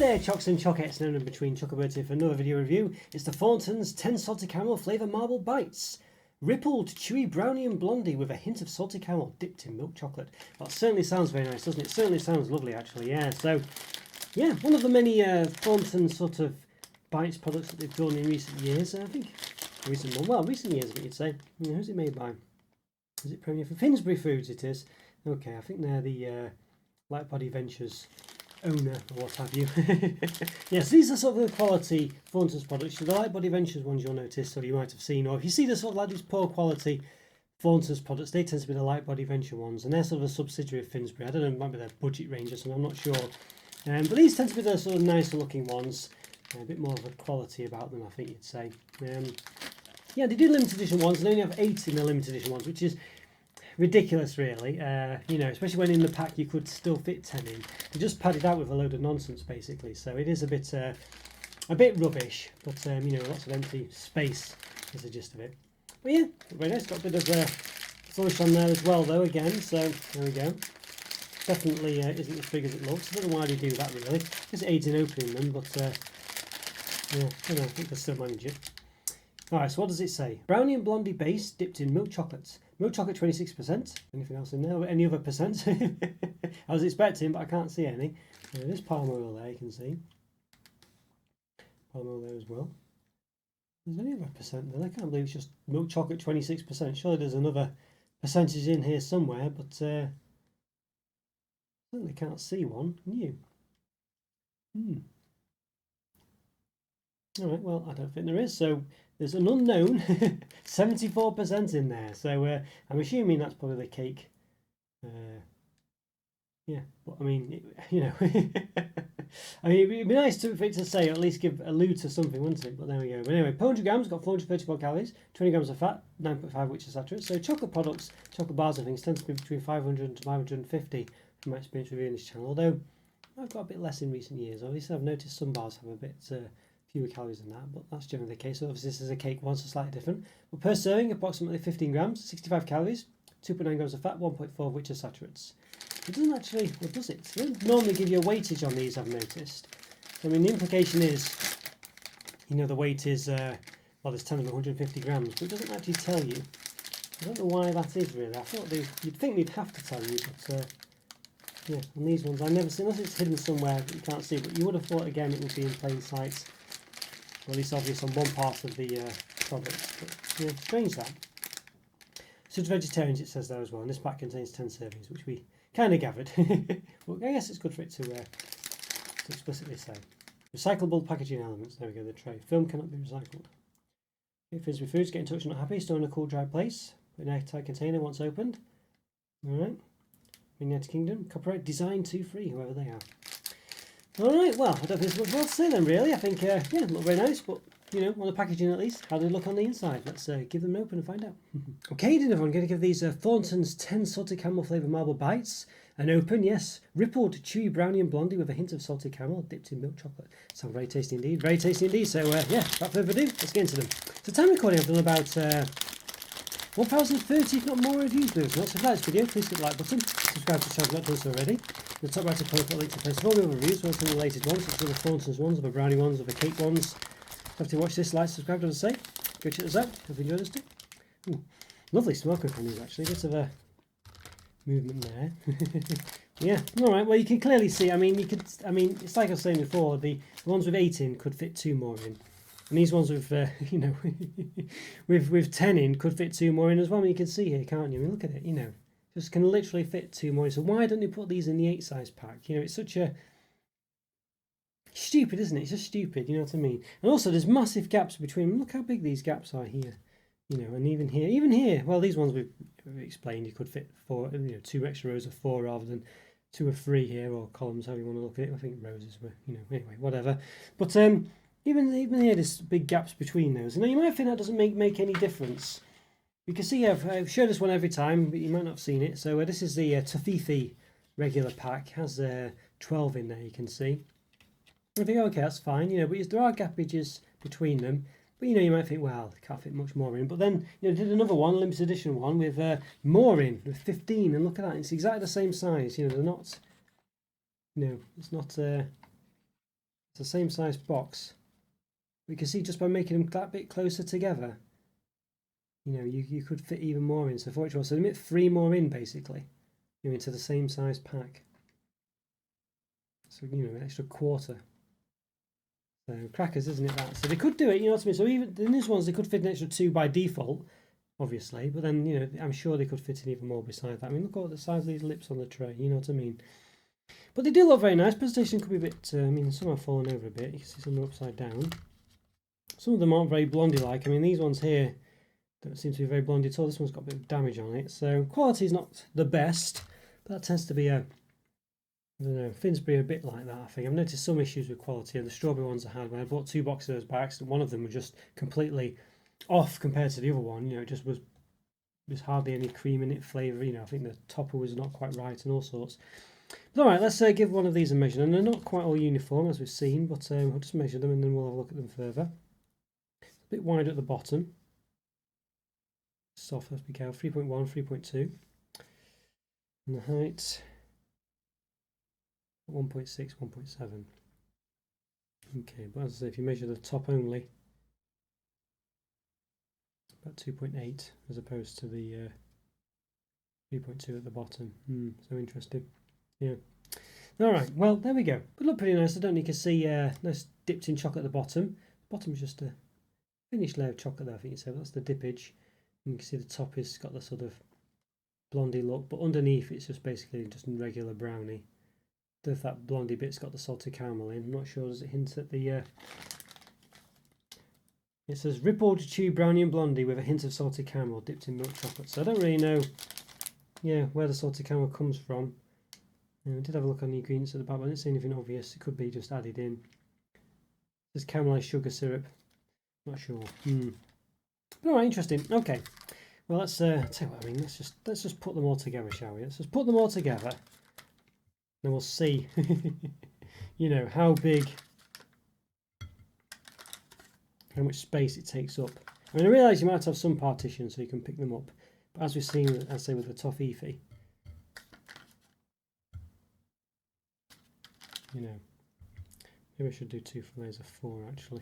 there, Chocs and Chocettes, known in between Roberto for another video review. It's the Thorntons 10 Salted Caramel Flavour Marble Bites. Rippled, chewy brownie and blondie with a hint of salted caramel dipped in milk chocolate. Well, it certainly sounds very nice, doesn't it? It certainly sounds lovely, actually, yeah. So, yeah, one of the many Thorntons sort of Bites products that they've done in recent years. I think recent years, I think you'd say. Yeah, who's it made by? Is it Premier for Finsbury Foods? It is. Okay, I think they're the Lightbody Ventures owner or what have you. Yes, these are sort of the quality Thorntons products. The Lightbody Ventures ones you'll notice, or you might have seen, or if you see the sort of like these poor quality Thorntons products, they tend to be the Lightbody Venture ones, and they're sort of a subsidiary of Finsbury. I don't know, it might be their budget range or something, I'm not sure. But these tend to be the sort of nicer looking ones, a bit more of a quality about them, I think you'd say. Yeah, they do limited edition ones, and they only have 8 in the limited edition ones, which is ridiculous, really. You know, especially when in the pack you could still fit 10 in. They just padded out with a load of nonsense, basically. So it is a bit rubbish, but you know, lots of empty space is the gist of it. But yeah, very nice. Got a bit of flourish on there as well, though. Again, so there we go. Definitely isn't as big as it looks. I don't know why they do that, really. Just aids in opening them, but yeah, I don't know. I think they'll still manage it. Alright, so what does it say? Brownie and blondie base dipped in milk chocolate. Milk chocolate 26%. Anything else in there? Any other percent? I was expecting, but I can't see any. There's palm oil there, you can see. Palm oil there as well. There's any other percent then? I can't believe it's just milk chocolate 26%. Surely there's another percentage in here somewhere, but certainly can't see one. Can you? Alright, well, I don't think there is. So there's an unknown 74% in there. So I'm assuming that's probably the cake. Yeah, but I mean, you know, I mean, it'd be nice for it to say, or at least allude to something, wouldn't it? But there we go. But anyway, 400 grams, got 434 calories, 20 grams of fat, 9.5 which is saturated. So chocolate products, chocolate bars and things tend to be between 500 to 550 from my experience reviewing this channel. Although I've got a bit less in recent years. Obviously, I've noticed some bars have a bit fewer calories than that, but that's generally the case. So obviously this is a cake one, so slightly different. But per serving, approximately 15 grams, 65 calories, 2.9 grams of fat, 1.4 of which are saturates. It doesn't actually, what does it? It doesn't normally give you a weightage on these, I've noticed. So, I mean, the implication is, you know, the weight is, well, there's 10 of 150 grams, but it doesn't actually tell you. I don't know why that is, really. I thought you'd think they'd have to tell you, but yeah, on these ones, I've never seen, unless it's hidden somewhere that you can't see, but you would have thought, again, it would be in plain sight. Or at least obvious on one part of the product. But yeah, strange that. So to vegetarians, it says there as well. And this pack contains 10 servings, which we kind of gathered. Well, I guess it's good for it to explicitly say. Recyclable packaging elements. There we go, the tray. Film cannot be recycled. Okay, Finsbury Foods, get in touch, not happy. Store in a cool, dry place. Put in an airtight container once opened. Alright. United Kingdom. Copyright design to free, whoever they are. Alright, well, I don't think there's much more to say then, really. I think, yeah, look very nice, but, you know, on the packaging at least. How do they look on the inside? Let's give them an open and find out. Okay, then everyone, going to give these Thorntons 10 Salted Caramel Flavour Marble Bites an open, yes. Rippled, chewy brownie and blondie with a hint of salted caramel dipped in milk chocolate. Sound very tasty indeed. Very tasty indeed. So, yeah, without further ado, let's get into them. So, time recording, I've done about 1,030, if not more, reviews. So, if you like this video, please hit the like button. Subscribe to the channel if you've not done so already. In the top right corner, put a link to place of all the other reviews, one of the related ones, such as the Thorntons ones, the brownie ones, or the cake ones. After you watch this, like, subscribe, as I say. Go check this out. Hope you enjoyed this too. Ooh, lovely smoke on these actually. Bit of a movement there. Yeah. All right. Well, you can clearly see. I mean, it's like I was saying before. The ones with 8 in could fit 2 more in, and these ones with you know, with 10 in could fit 2 more in as well. I mean, you can see here, can't you? I mean, look at it. You know. Just can literally fit 2 more in. So why don't they put these in the 8 size pack? You know, it's such a stupid, isn't it? It's just stupid, you know what I mean? And also there's massive gaps between them. Look how big these gaps are here. You know, and even here, well, these ones we've explained, you could fit 4, you know, 2 extra rows of 4 rather than 2 or 3 here, or columns, however you want to look at it. I think roses were, you know, anyway, whatever. But even here there's big gaps between those. And you might think that doesn't make any difference. You can see I've showed this one every time, but you might not have seen it. So this is the Tofifi regular pack. It has 12 in there, you can see. I think, okay, that's fine, you know, but there are gappages between them. But, you know, you might think, well, they can't fit much more in. But then, you know, did another one, limited edition one, with more in, with 15. And look at that, it's exactly the same size. You know, they're not, you know, it's not the same size box. We can see just by making them that bit closer together, you know, you could fit even more in. So for each one, so limit 3 more in basically, you know, into the same size pack. So, you know, an extra quarter. So crackers, isn't it, that? So they could do it, you know what I mean? So even in these ones, they could fit an extra 2 by default, obviously. But then, you know, I'm sure they could fit in even more besides that. I mean, look at the size of these lips on the tray, you know what I mean? But they do look very nice. Presentation could be a bit, I mean, some have fallen over a bit. You can see some are upside down. Some of them aren't very blondie-like. I mean, these ones here don't seem to be very blondie at all. This one's got a bit of damage on it. So quality is not the best, but that tends to be a, I don't know, Finsbury are a bit like that, I think. I've noticed some issues with quality. The strawberry ones I had, when I bought 2 boxes of those by accident, one of them was just completely off compared to the other one. You know, it just was hardly any cream in it, flavour. You know, I think the topper was not quite right and all sorts. But all right, let's give one of these a measure. And they're not quite all uniform, as we've seen, but we'll just measure them and then we'll have a look at them further. It's a bit wide at the bottom. Soft, let's be careful. 3.1, 3.2. And the height, 1.6, 1.7. Okay, but as I say, if you measure the top only, it's about 2.8 as opposed to the 3.2 at the bottom. So interesting. Yeah. All right. Well, there we go. But look pretty nice. I don't think you can see nice dipped in chocolate at the bottom. The bottom is just a finished layer of chocolate there, I think you said. That's the dippage. And you can see the top has got the sort of blondie look, but underneath it's just basically just a regular brownie. If that blondie bit's got the salted caramel in. I'm not sure. Does it hint at the it says rippled chew brownie and blondie with a hint of salted caramel dipped in milk chocolate. So I don't really know, yeah, where the salted caramel comes from. I did have a look on the ingredients at the back, but I didn't see anything obvious. It could be just added in. There's caramelized sugar syrup. Not sure. But all right, interesting. Okay. Well, let's tell you what I mean. Let's just put them all together, shall we? Let's just put them all together. Then we'll see, you know, how big, how much space it takes up. I mean, I realise you might have some partitions so you can pick them up. But as we've seen, as I say, with the toffee, you know, maybe I should do 2 fillets of 4 actually.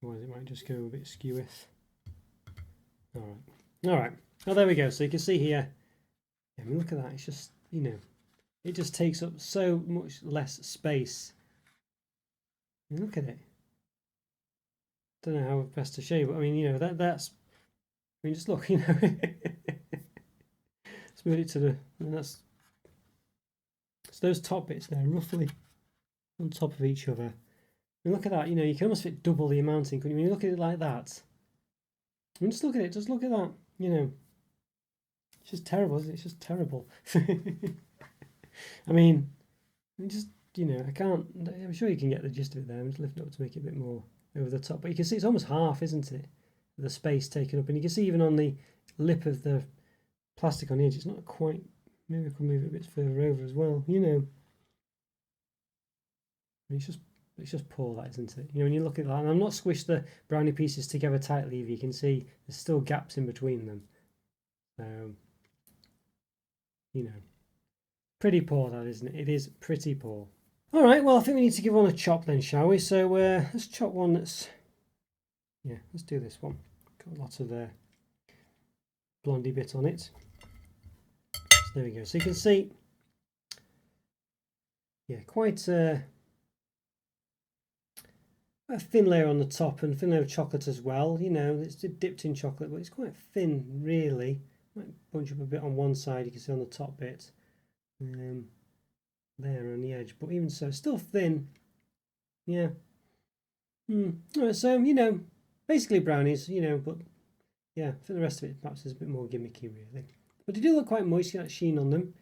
Otherwise it might just go a bit skeweth. All right. Well, there we go. So you can see here, I mean, look at that. It's just, you know, it just takes up so much less space. And look at it. Don't know how best to show you, but I mean, you know, that's, I mean, just look, you know. Let's move it to the, I mean, that's, so those top bits there, roughly on top of each other. I mean, look at that, you know, you can almost fit double the amount in, couldn't you? When you look at it like that. I mean, just look at it, just look at that, you know. It's just terrible, isn't it? It's just terrible. I mean, just, you know, I'm sure you can get the gist of it there. I'm just lifting it up to make it a bit more over the top. But you can see it's almost half, isn't it? The space taken up. And you can see even on the lip of the plastic on the edge, it's not quite, maybe I could move it a bit further over as well, you know. I mean, it's just poor, that, isn't it? You know, when you look at that, and I've not squished the brownie pieces together tightly, if you can see there's still gaps in between them. You know, pretty poor, that, isn't it? It is pretty poor. All right, well, I think we need to give one a chop then, shall we? So let's chop one that's, yeah, let's do this one. Got lots of blondie bit on it. So there we go. So you can see, yeah, quite a thin layer on the top and thin layer of chocolate as well. You know, it's dipped in chocolate, but it's quite thin, really. Might bunch up a bit on one side, you can see on the top bit. There on the edge, but even so, still thin. Yeah. So, you know, basically brownies, you know, but yeah, for the rest of it, perhaps is a bit more gimmicky, really. But they do look quite moist, you get that sheen on them.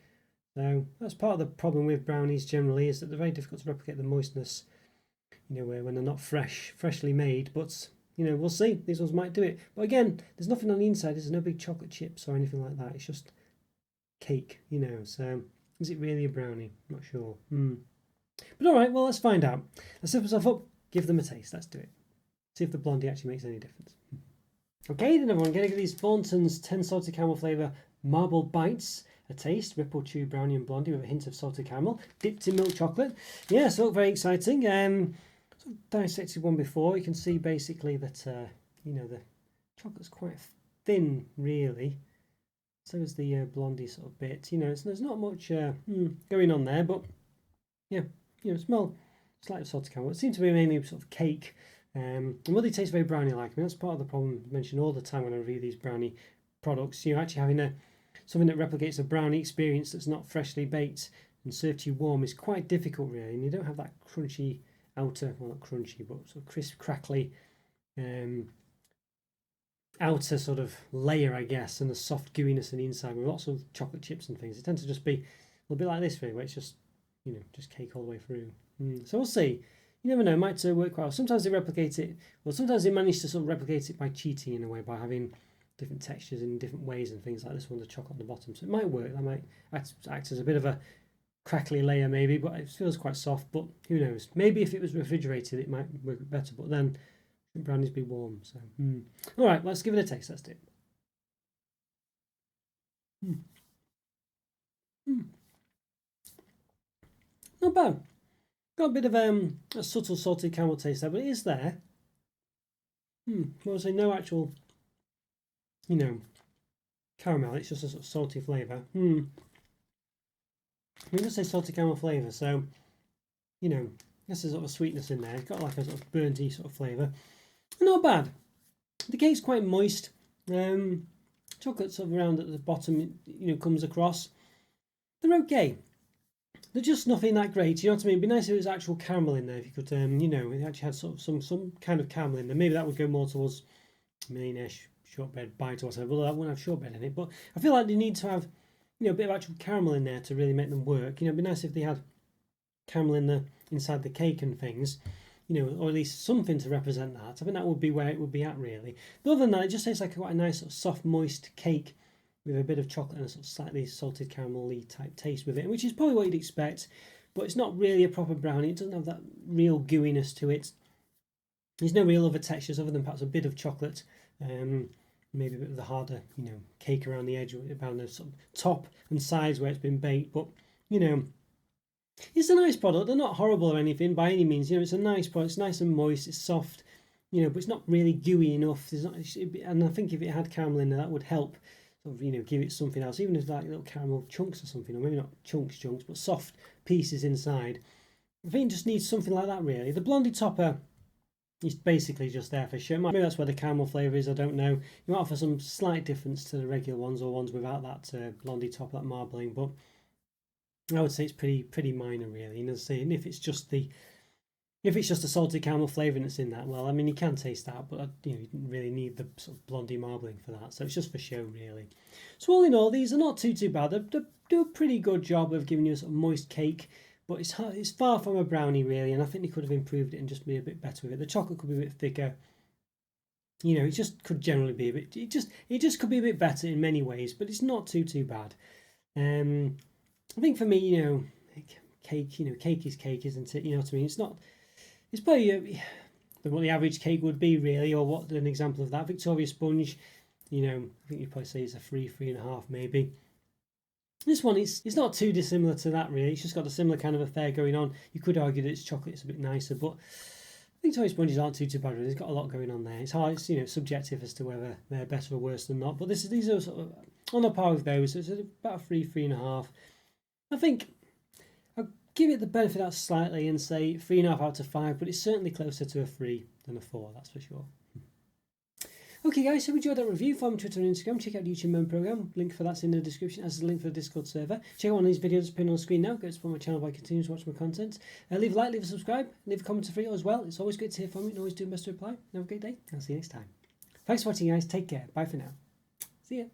So that's part of the problem with brownies generally, is that they're very difficult to replicate the moistness, you know, when they're not freshly made. But, you know, we'll see. These ones might do it. But again, there's nothing on the inside. There's no big chocolate chips or anything like that. It's just cake, you know. So is it really a brownie? I'm not sure. But all right, well, let's find out. Let's set myself up, give them a taste. Let's do it. See if the blondie actually makes any difference. Okay, then everyone, going to get these Thorntons 10 salted caramel flavour marble bites. a taste. Ripple Chew Brownie and Blondie with a hint of salted caramel, dipped in milk chocolate. Yeah, so very exciting. Sort of dissected one before. You can see basically that you know, the chocolate's quite thin, really. So is the blondie sort of bit. You know, there's not much going on there, but yeah, you know, smell slightly salted caramel. It seems to be mainly sort of cake. And well, they taste very brownie-like. I mean, that's part of the problem I mention all the time when I review these brownie products. You know, actually having something that replicates a brownie experience that's not freshly baked and served to you warm is quite difficult, really. And you don't have that crunchy outer, well, not crunchy, but sort of crisp, crackly outer sort of layer, I guess, and the soft gooiness on the inside with lots of chocolate chips and things. It tends to just be a little bit like this, really, where it's just, you know, just cake all the way through. So we'll see. You never know, it might work well. Sometimes they replicate it, well, sometimes they manage to sort of replicate it by cheating in a way, by having different textures in different ways and things like this one, the chocolate on the bottom. So it might work. That might act as a bit of a crackly layer maybe, but it feels quite soft. But who knows? Maybe if it was refrigerated, it might work better. But then brownies be warm. So all right, let's give it a taste. Let's do it. Not bad. Got a bit of a subtle salted caramel taste there, but it is there. Well, I say no actual, you know, caramel. It's just a sort of salty flavour. I mean, just say salted caramel flavour, so you know, I guess there's sort of a sweetness in there. It's got like a sort of burnty sort of flavour. Not bad. The cake's quite moist. Chocolate sort of around at the bottom, you know, comes across. They're okay. They're just nothing that great. You know what I mean? It'd be nice if it was actual caramel in there. If you could, you know, it actually had sort of some kind of caramel in there. Maybe that would go more towards Millionaire shortbread bite or whatever. Well, that wouldn't have shortbread in it. But I feel like they need to have, you know, a bit of actual caramel in there to really make them work. You know, it'd be nice if they had caramel inside the cake and things. You know, or at least something to represent that. I think that would be where it would be at, really. But other than that, it just tastes like quite a nice sort of soft, moist cake with a bit of chocolate and a sort of slightly salted caramel-y type taste with it, which is probably what you'd expect, but it's not really a proper brownie. It doesn't have that real gooiness to it. There's no real other textures other than perhaps a bit of chocolate, maybe a bit of the harder, you know, cake around the edge, around the sort of top and sides where it's been baked, but, you know, it's a nice product. They're not horrible or anything by any means. You know, it's a nice product. It's nice and moist. It's soft, you know, but it's not really gooey enough. There's not, and I think if it had caramel in there, that would help sort of, you know, give it something else. Even if like little caramel chunks or something, or maybe not chunks, but soft pieces inside. I think it just needs something like that, really. The Blondie topper is basically just there for show. Maybe that's where the caramel flavour is. I don't know. You might offer some slight difference to the regular ones or ones without that Blondie top, that marbling, but I would say it's pretty minor, really. And as I say, and if it's just the salted caramel flavouring that's in that, well, I mean, you can taste that, but you know, you didn't really need the sort of Blondie marbling for that. So it's just for show, really. So all in all, these are not too bad. They do a pretty good job of giving you a sort of moist cake, but it's far from a brownie, really. And I think they could have improved it and just be a bit better with it. The chocolate could be a bit thicker. You know, it just could generally be a bit. It just could be a bit better in many ways, but it's not too bad. I think for me, you know, cake. You know, cake is cake, isn't it? You know what I mean? It's probably what the average cake would be, really, or what an example of that. Victoria sponge, you know, I think you'd probably say it's a 3.5 maybe. This one, it's not too dissimilar to that, really. It's just got a similar kind of affair going on. You could argue that its chocolate's a bit nicer, but Victoria sponges aren't too bad, really. It's got a lot going on there. It's hard, it's, you know, subjective as to whether they're better or worse than not. But these are sort of on a par with those. So it's about a 3.5. I think I'll give it the benefit out slightly and say 3.5 out of 5, but it's certainly closer to a 3 than a 4, that's for sure. Okay guys, so if you enjoyed that review, follow me on Twitter and Instagram, check out the YouTube member program, link for that's in the description, as is a link for the Discord server. Check out one of these videos pinned on the screen now, go to support my channel by continuing to watch my content. Leave a like, leave a subscribe, leave a comment for you as well. It's always great to hear from you and always do my best to reply. Have a great day, I'll see you next time. Thanks for watching guys, take care, bye for now. See ya.